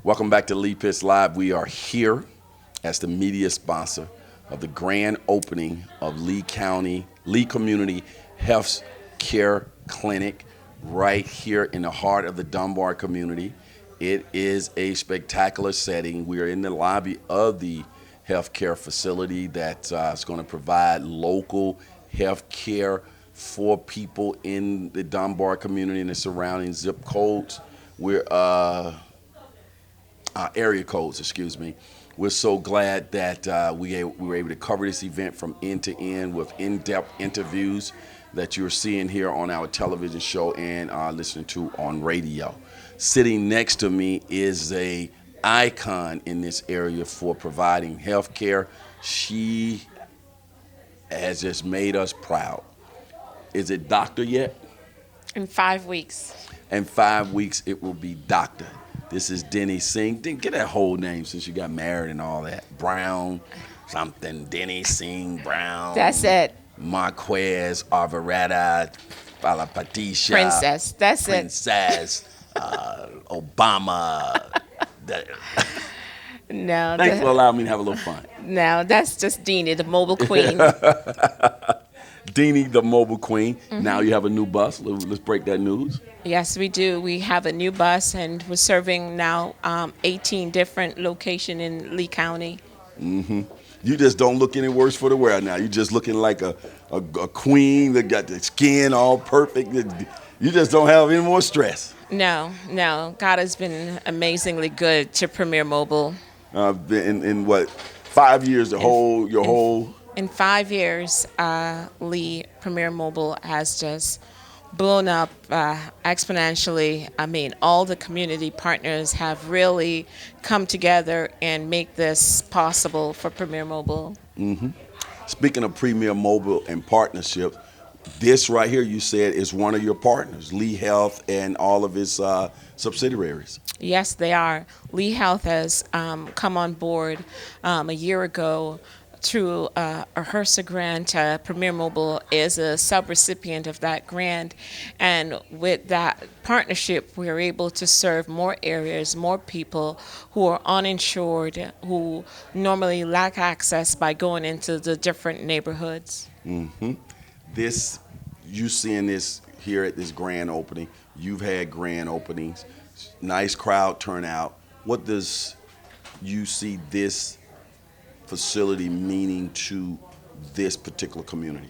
Welcome back to Lee Pitts Live. We are here as the media sponsor of the grand opening of Lee Community Health Care Clinic right here in the heart of the Dunbar community. It is a spectacular setting. We are in the lobby of the healthcare facility that is going to provide local health care for people in the Dunbar community and the surrounding zip codes. We're area codes, excuse me. We're so glad that we were able to cover this event from end to end with in-depth interviews that you're seeing here on our television show and listening to on radio. Sitting next to me is a icon in this area for providing health care. She has just made us proud. Is it doctor yet? In 5 weeks. In 5 weeks, it will be doctor. This is Deanie Singh. Get that whole name since you got married and all that. Brown, something, Deanie Singh Brown. That's it. Marquez, Alvarado, Patricia. Princess. That's Princess, Obama. No. Thanks for allowing me to have a little fun. No, that's just Deanie, the mobile queen. Deanie, the mobile queen. Mm-hmm. Now you have a new bus. Let's break that news. Yes, we do. We have a new bus, and we're serving now 18 different locations in Lee County. Mm-hmm. You just don't look any worse for the wear now. You're just looking like a queen that got the skin all perfect. You just don't have any more stress. No. God has been amazingly good to Premier Mobile. In what, 5 years, your whole... In 5 years, Lee Premier Mobile has just blown up exponentially. I mean, all the community partners have really come together and make this possible for Premier Mobile. Mm-hmm. Speaking of Premier Mobile and partnerships, this right here you said is one of your partners, Lee Health and all of its subsidiaries. Yes, they are. Lee Health has come on board a year ago through a HRSA grant. Premier Mobile is a sub-recipient of that grant, and with that partnership, we are able to serve more areas, more people who are uninsured, who normally lack access by going into the different neighborhoods. Mm-hmm. You seeing this here at this grand opening, you've had grand openings, nice crowd turnout. What does you see this facility meaning to this particular community?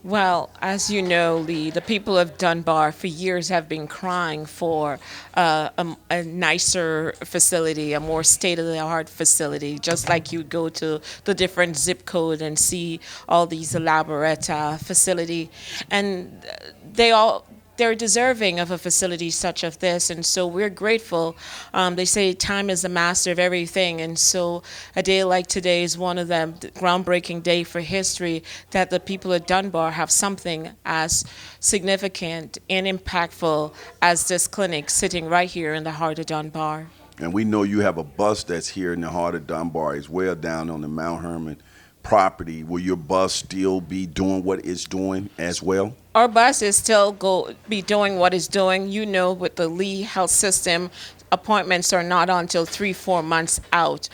Well, as you know, Lee, the people of Dunbar for years have been crying for a nicer facility, a more state-of-the-art facility, just like you'd go to the different zip code and see all these elaborate facility. And they're deserving of a facility such as this, and so we're grateful. They say time is the master of everything, and so a day like today is one of them, groundbreaking day for history, that the people of Dunbar have something as significant and impactful as this clinic sitting right here in the heart of Dunbar. And we know you have a bus that's here in the heart of Dunbar as well, down on the Mount Hermon property. Will your bus still be doing what it's doing as well? Our bus is still be doing what it's doing. You know, with the Lee Health System, appointments are not until 3-4 months out.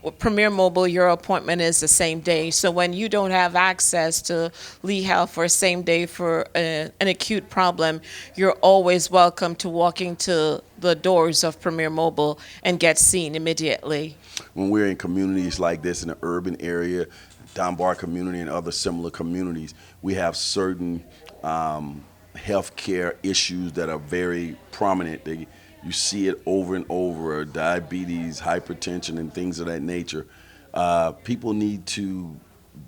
With Premier Mobile, your appointment is the same day. So when you don't have access to Lee Health for same day for an acute problem, you're always welcome to walk into the doors of Premier Mobile and get seen immediately. When we're in communities like this in the urban area, Dunbar community and other similar communities, we have certain healthcare issues that are very prominent. You see it over and over, diabetes, hypertension, and things of that nature. People need to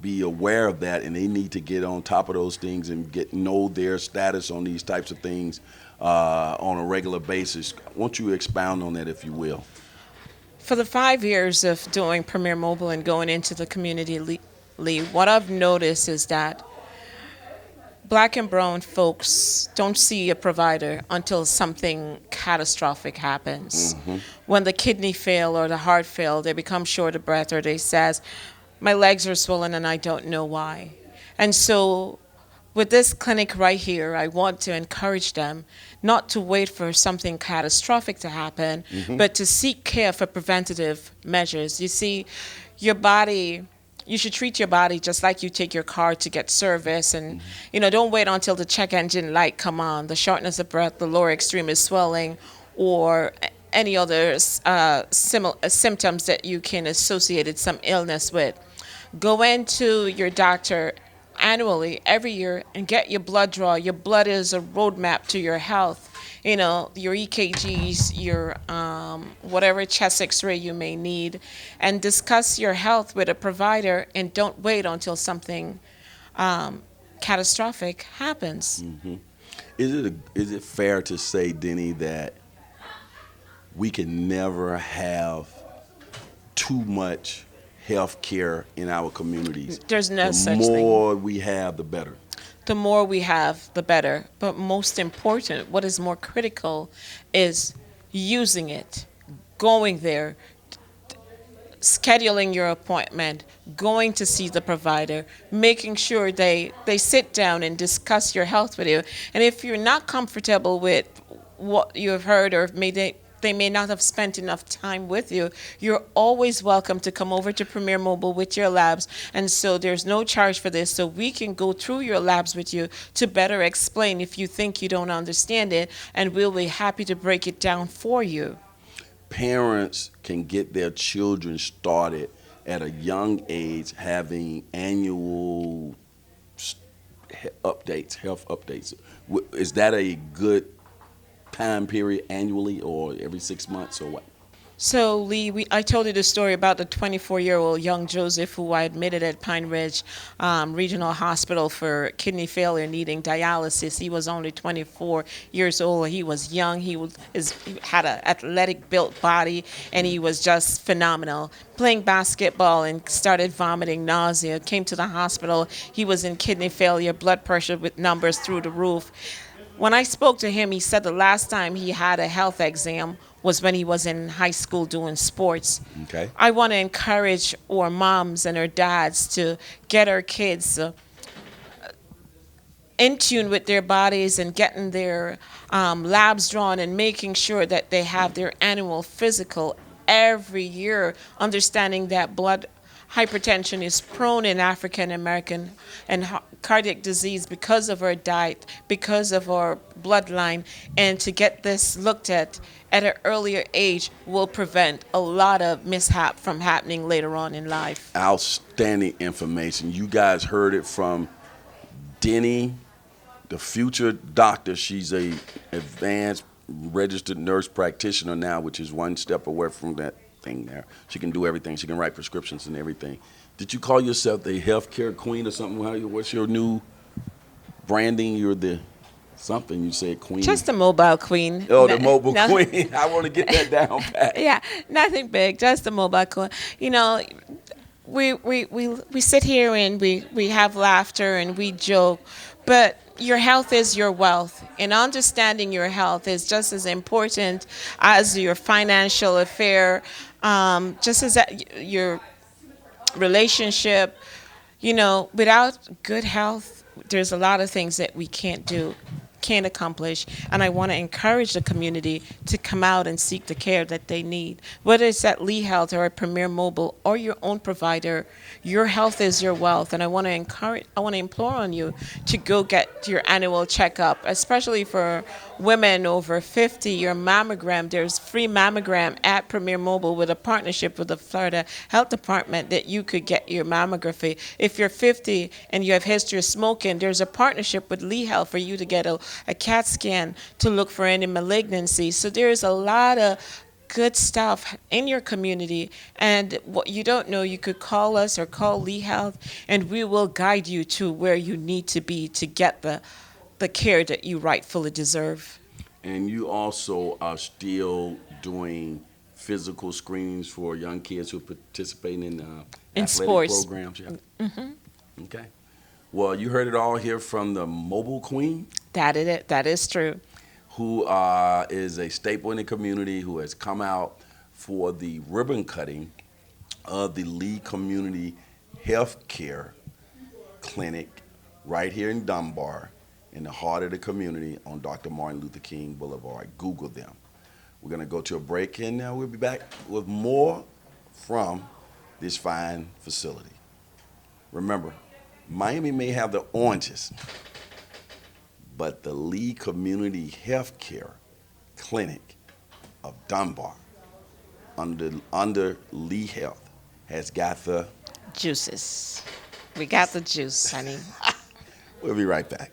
be aware of that, and they need to get on top of those things and know their status on these types of things on a regular basis. Won't you expound on that, if you will? For the 5 years of doing Premier Mobile and going into the community, Lee, what I've noticed is that Black and brown folks don't see a provider until something catastrophic happens. Mm-hmm. When the kidney fail or the heart fail, they become short of breath, or they says, my legs are swollen and I don't know why. And so with this clinic right here, I want to encourage them not to wait for something catastrophic to happen, but to seek care for preventative measures. You see, your body, you should treat your body just like you take your car to get service, and don't wait until the check engine light come on, the shortness of breath, the lower extremist swelling, or any other symptoms that you can associate some illness with. Go into your doctor annually, every year, and get your blood draw. Your blood is a roadmap to your health. Your EKGs, your whatever chest X-ray you may need, and discuss your health with a provider. And don't wait until something catastrophic happens. Is it fair to say, Denny, that we can never have too much health care in our communities? There's no The such thing. more we have, the better. The more we have, the better. But most important, what is more critical is using it, going there, scheduling your appointment, going to see the provider, making sure they sit down and discuss your health with you. And if you're not comfortable with what you have heard, or they may not have spent enough time with you, you're always welcome to come over to Premier Mobile with your labs. And so there's no charge for this. So we can go through your labs with you to better explain if you think you don't understand it, and we'll be happy to break it down for you. Parents can get their children started at a young age having annual health updates. Is that a good time period, annually or every 6 months, or what? So, Lee, I told you the story about the 24-year-old young Joseph who I admitted at Pine Ridge Regional Hospital for kidney failure, needing dialysis. He was only 24 years old. He was young. He had an athletic built body, and he was just phenomenal. Playing basketball and started vomiting, nausea, came to the hospital. He was in kidney failure, blood pressure with numbers through the roof. When I spoke to him, he said the last time he had a health exam was when he was in high school doing sports. Okay. I want to encourage our moms and our dads to get our kids in tune with their bodies and getting their labs drawn and making sure that they have their annual physical every year, understanding that blood hypertension is prone in African American, and cardiac disease because of our diet, because of our bloodline, and to get this looked at an earlier age will prevent a lot of mishap from happening later on in life. Outstanding information. You guys heard it from Deanie, the future doctor. She's a advanced registered nurse practitioner now, which is one step away from that thing there. She can do everything. She can write prescriptions and everything. Did you call yourself the healthcare queen or something? What's your new branding? You're the something. You said queen. Just a mobile queen. Oh, the mobile No. queen. I want to get that down pat. Yeah, nothing big, just a mobile queen. We sit here and we have laughter and we joke, but your health is your wealth, and understanding your health is just as important as your financial affair, just as your relationship. Without good health, there's a lot of things that we can't do, can't accomplish, and I want to encourage the community to come out and seek the care that they need. Whether it's at Lee Health or at Premier Mobile or your own provider, your health is your wealth, and I want to implore on you to go get your annual checkup, especially for women over 50. Your mammogram, there's free mammogram at Premier Mobile with a partnership with the Florida Health Department that you could get your mammography. If you're 50 and you have history of smoking, there's a partnership with Lee Health for you to get a CAT scan to look for any malignancy. So there's a lot of good stuff in your community, and what you don't know, you could call us or call Lee Health, and we will guide you to where you need to be to get the care that you rightfully deserve. And you also are still doing physical screenings for young kids who are participating in athletic sports programs. Yeah. Okay. Well, you heard it all here from the Mobile Queen, That is true. who is a staple in the community, who has come out for the ribbon cutting of the Lee Community Health Care Clinic right here in Dunbar, in the heart of the community on Dr. Martin Luther King Boulevard. Google them. We're going to go to a break, and we'll be back with more from this fine facility. Remember, Miami may have the oranges, but the Lee Community Healthcare Clinic of Dunbar, under Lee Health, has got the. Juices. We got the juice, honey. We'll be right back.